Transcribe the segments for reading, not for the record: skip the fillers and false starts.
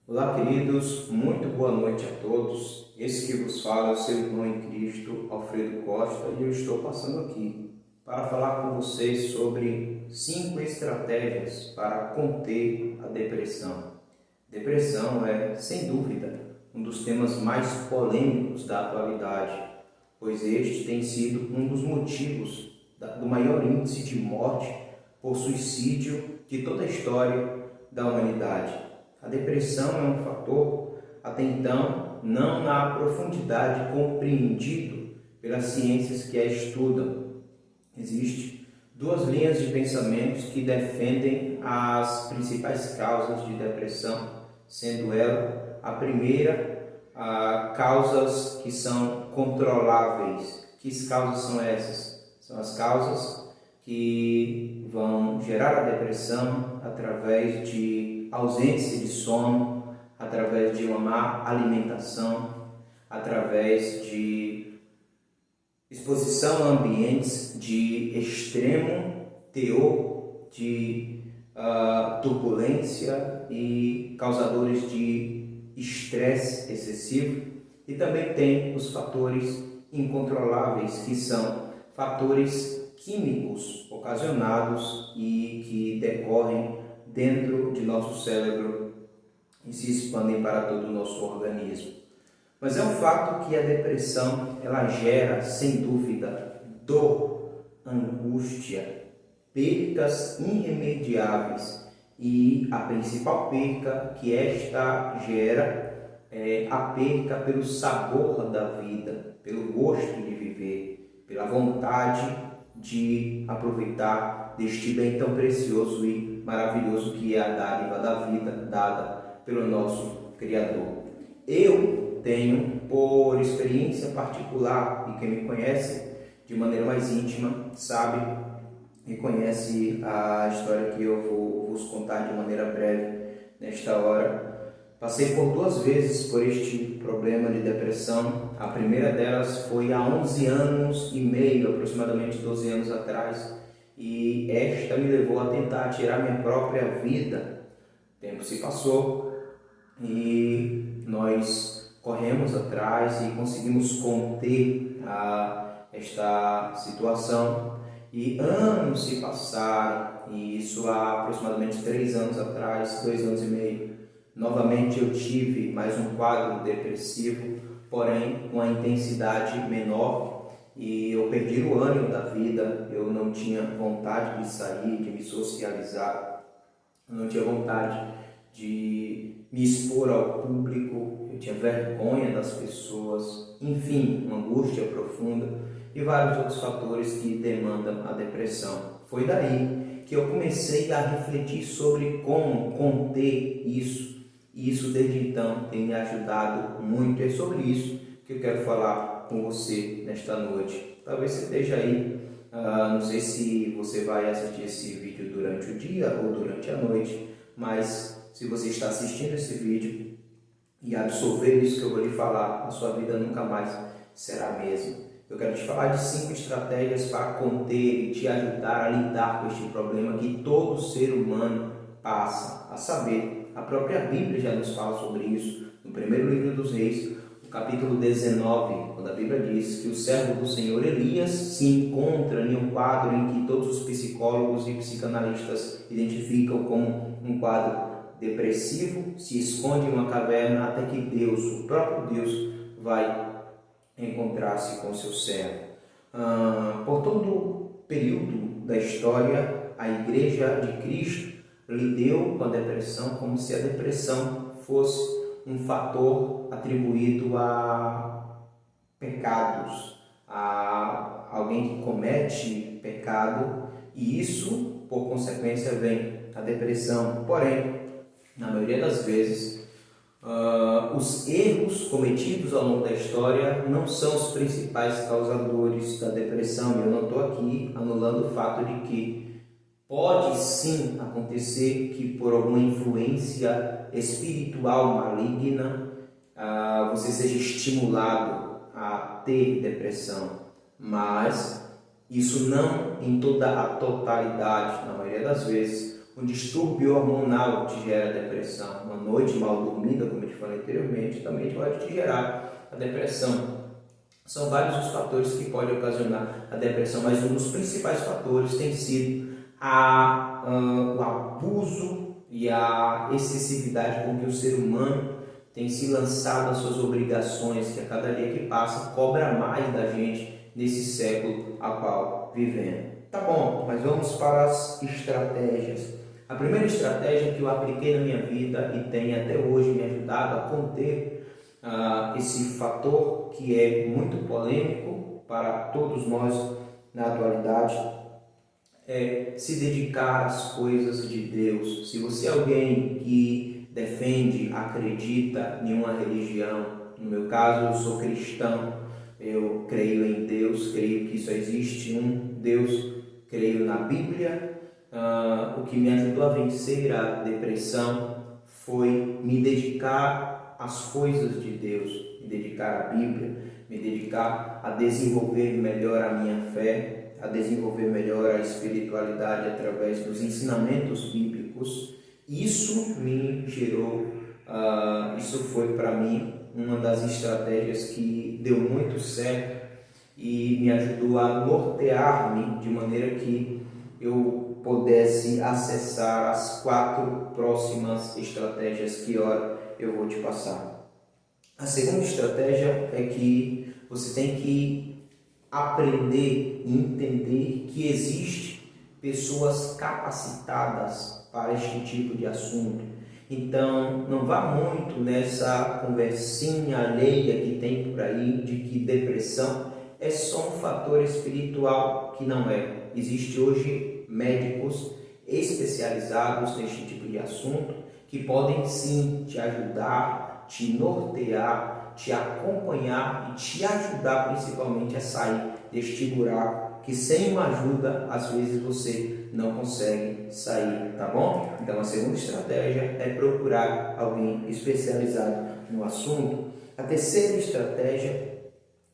Olá, queridos, muito boa noite a todos. Esse que vos fala é o seu irmão em Cristo, Alfredo Costa, e eu estou passando aqui para falar com vocês sobre 5 estratégias para conter a depressão. Depressão é, sem dúvida, um dos temas mais polêmicos da atualidade, pois este tem sido um dos motivos do maior índice de morte por suicídio de toda a história da humanidade. A depressão é um fator, até então, não na profundidade compreendido pelas ciências que a estudam. Existem duas linhas de pensamentos que defendem as principais causas de depressão, sendo ela a primeira, causas que são controláveis. Que causas são essas? São as causas que vão gerar a depressão através de ausência de sono, através de uma má alimentação, através de exposição a ambientes de extremo teor de turbulência e causadores de estresse excessivo. E também tem os fatores incontroláveis, que são fatores químicos ocasionados e que decorrem dentro de nosso cérebro e se expandem para todo o nosso organismo. Mas é um fato que a depressão ela gera, sem dúvida, dor, angústia, percas irremediáveis, e a principal perca que esta gera é a perca pelo sabor da vida, pelo gosto de viver, pela vontade de aproveitar deste bem tão precioso e maravilhoso que é a dádiva da vida dada pelo nosso Criador. Eu tenho, por experiência particular, e quem me conhece de maneira mais íntima sabe e conhece a história que eu vou vos contar de maneira breve nesta hora. Passei por 2 vezes por este problema de depressão. A primeira delas foi há 11 anos e meio, aproximadamente 12 anos atrás, e esta me levou a tentar tirar minha própria vida. O tempo se passou e nós corremos atrás e conseguimos conter esta situação. E anos se passaram, e isso há aproximadamente 3 anos atrás, 2 anos e meio. Novamente eu tive mais um quadro depressivo, porém com a intensidade menor, e eu perdi o ânimo da vida. Eu não tinha vontade de sair, de me socializar, eu não tinha vontade de me expor ao público, eu tinha vergonha das pessoas, enfim, uma angústia profunda e vários outros fatores que demandam a depressão. Foi daí que eu comecei a refletir sobre como conter isso, e isso desde então tem me ajudado muito. É sobre isso que eu quero falar com você nesta noite. Talvez você esteja aí, não sei se você vai assistir esse vídeo durante o dia ou durante a noite, mas se você está assistindo esse vídeo e absorver isso que eu vou lhe falar, a sua vida nunca mais será a mesma. Eu quero te falar de 5 estratégias para conter e te ajudar a lidar com este problema que todo ser humano passa. A saber, a própria Bíblia já nos fala sobre isso. No primeiro livro dos Reis, no capítulo 19, quando a Bíblia diz que o servo do Senhor Elias se encontra em um quadro em que todos os psicólogos e psicanalistas identificam como um quadro depressivo, se esconde em uma caverna até que Deus, o próprio Deus, vai encontrar-se com seu servo. Por todo o período da história, a Igreja de Cristo lidou com a depressão como se a depressão fosse um fator atribuído a pecados, a alguém que comete pecado, e isso, por consequência, vem a depressão. Porém, na maioria das vezes, os erros cometidos ao longo da história não são os principais causadores da depressão. Eu não estou aqui anulando o fato de que pode sim acontecer que por alguma influência espiritual maligna você seja estimulado a ter depressão, mas isso não em toda a totalidade. Na maioria das vezes um distúrbio hormonal te gera depressão. Uma noite mal dormida, como eu te falei anteriormente, também pode te gerar a depressão. São vários os fatores que podem ocasionar a depressão, mas um dos principais fatores tem sido o abuso e a excessividade com que o ser humano tem se lançado às suas obrigações, que a cada dia que passa cobra mais da gente nesse século a qual vivemos. Tá bom, mas vamos para as estratégias. A primeira estratégia que eu apliquei na minha vida e tem até hoje me ajudado a conter esse fator que é muito polêmico para todos nós na atualidade é se dedicar às coisas de Deus. Se você é alguém que defende, acredita em uma religião, no meu caso eu sou cristão, eu creio em Deus, creio que só existe um Deus, creio na Bíblia. O que me ajudou a vencer a depressão foi me dedicar às coisas de Deus, me dedicar à Bíblia, me dedicar a desenvolver melhor a minha fé, a desenvolver melhor a espiritualidade através dos ensinamentos bíblicos. Isso me gerou, isso foi para mim uma das estratégias que deu muito certo e me ajudou a nortear-me de maneira que eu pudesse acessar as 4 próximas estratégias que ora eu vou te passar. A segunda estratégia é que você tem que aprender e entender que existe pessoas capacitadas para este tipo de assunto. Então, não vá muito nessa conversinha alheia que tem por aí de que depressão é só um fator espiritual, que não é. Existe hoje médicos especializados neste tipo de assunto que podem sim te ajudar, te nortear, te acompanhar e te ajudar principalmente a sair deste buraco que sem uma ajuda às vezes você não consegue sair, tá bom? Então a segunda estratégia é procurar alguém especializado no assunto. A terceira estratégia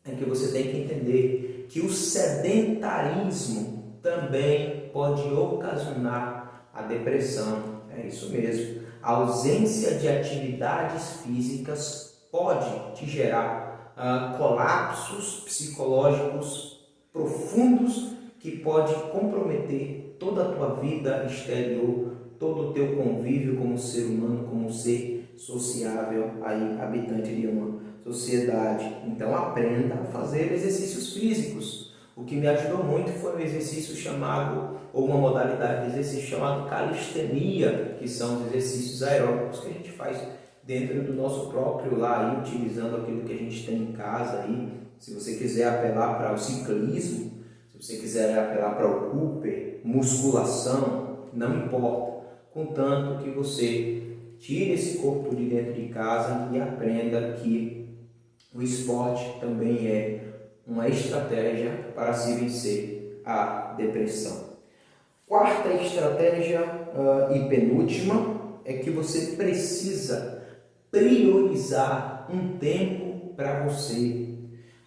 é que você tem que entender que o sedentarismo também pode ocasionar a depressão. É isso mesmo. A ausência de atividades físicas pode te gerar colapsos psicológicos profundos que pode comprometer toda a tua vida exterior, todo o teu convívio como ser humano, como ser sociável, aí, habitante de uma sociedade. Então aprenda a fazer exercícios físicos. O que me ajudou muito foi um exercício chamado, ou uma modalidade de exercício chamado calistenia, que são os exercícios aeróbicos que a gente faz dentro do nosso próprio lar, aí, utilizando aquilo que a gente tem em casa. Aí. Se você quiser apelar para o ciclismo, se você quiser apelar para o Cooper, musculação, não importa, contanto que você tire esse corpo de dentro de casa e aprenda que o esporte também é uma estratégia para se vencer a depressão. Quarta estratégia e penúltima é que você precisa priorizar um tempo para você.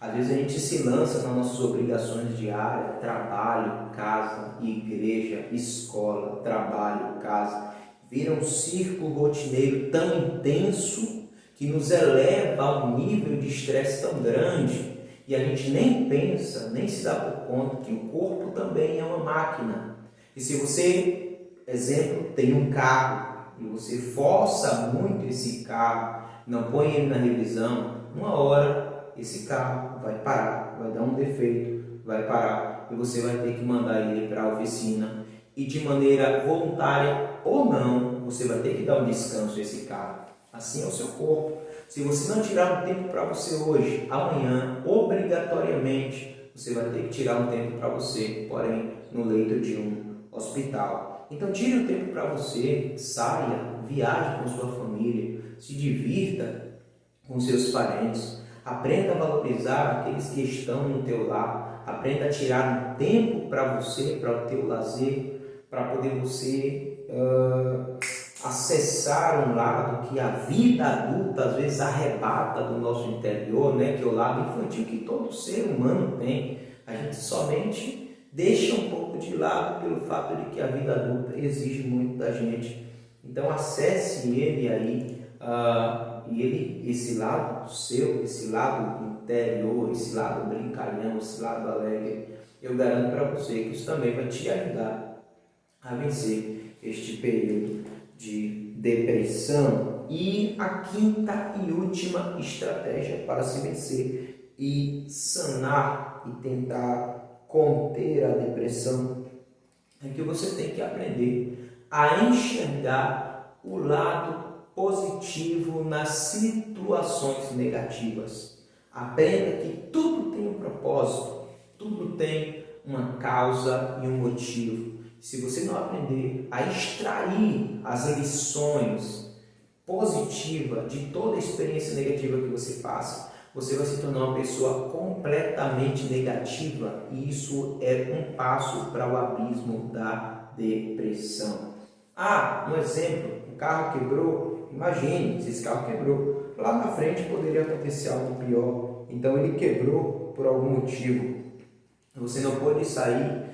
Às vezes a gente se lança nas nossas obrigações diárias, trabalho, casa, igreja, escola, trabalho, casa. Vira um círculo rotineiro tão intenso que nos eleva a um nível de estresse tão grande e a gente nem pensa, nem se dá por conta que o corpo também é uma máquina. E se você, exemplo, tem um carro e você força muito esse carro, não põe ele na revisão, uma hora esse carro vai parar, vai dar um defeito, vai parar e você vai ter que mandar ele para a oficina e de maneira voluntária ou não, você vai ter que dar um descanso a esse carro. Assim é o seu corpo. Se você não tirar um tempo para você hoje, amanhã, obrigatoriamente, você vai ter que tirar um tempo para você, porém, no leito de um hospital. Então, tire um tempo para você, saia, viaje com sua família, se divirta com seus parentes, aprenda a valorizar aqueles que estão no teu lar, aprenda a tirar um tempo para você, para o teu lazer, para poder você acessar um lado que a vida adulta às vezes arrebata do nosso interior, né? Que é o lado infantil que todo ser humano tem. A gente somente deixa um pouco de lado pelo fato de que a vida adulta exige muito da gente. Então acesse ele aí, esse lado seu, esse lado interior, esse lado brincalhão, esse lado alegre. Eu garanto para você que isso também vai te ajudar a vencer este período de depressão. E a quinta e última estratégia para se vencer e sanar e tentar conter a depressão é que você tem que aprender a enxergar o lado positivo nas situações negativas. Aprenda que tudo tem um propósito, tudo tem uma causa e um motivo. Se você não aprender a extrair as lições positivas de toda a experiência negativa que você passa, você vai se tornar uma pessoa completamente negativa, e isso é um passo para o abismo da depressão. Um exemplo, o carro quebrou. Imagine, se esse carro quebrou, lá na frente poderia acontecer algo pior. Então ele quebrou por algum motivo. Você não pode sair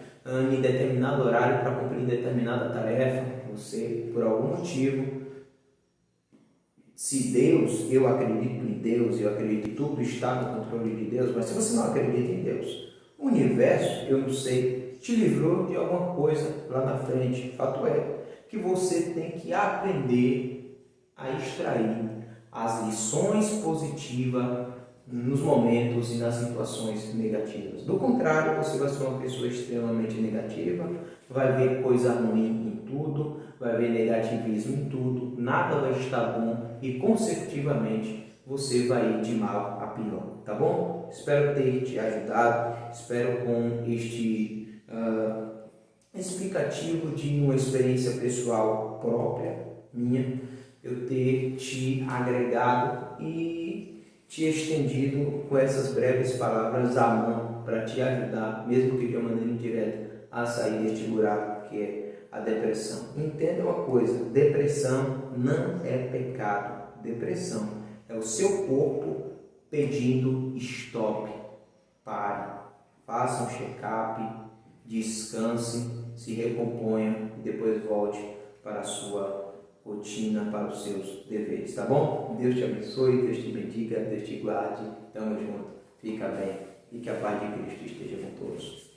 em determinado horário para cumprir determinada tarefa. Você, por algum motivo, se Deus, eu acredito em Deus, eu acredito que tudo está no controle de Deus, mas se você não acredita em Deus, o universo, eu não sei, te livrou de alguma coisa lá na frente. Fato é que você tem que aprender a extrair as lições positivas nos momentos e nas situações negativas. Do contrário, você vai ser uma pessoa extremamente negativa, vai ver coisa ruim em tudo, vai ver negativismo em tudo, nada vai estar bom e, consecutivamente, você vai ir de mal a pior, tá bom? Espero ter te ajudado, espero com este explicativo de uma experiência pessoal própria, minha, eu ter te agregado e te estendido com essas breves palavras à mão para te ajudar, mesmo que de uma maneira indireta, a sair deste buraco que é a depressão. Entenda uma coisa, depressão não é pecado. Depressão é o seu corpo pedindo stop. Pare, faça um check-up, descanse, se recomponha e depois volte para a sua rotina, para os seus deveres, tá bom? Deus te abençoe, Deus te bendiga, Deus te guarde. Tamo junto, fica bem e que a paz de Cristo esteja com todos.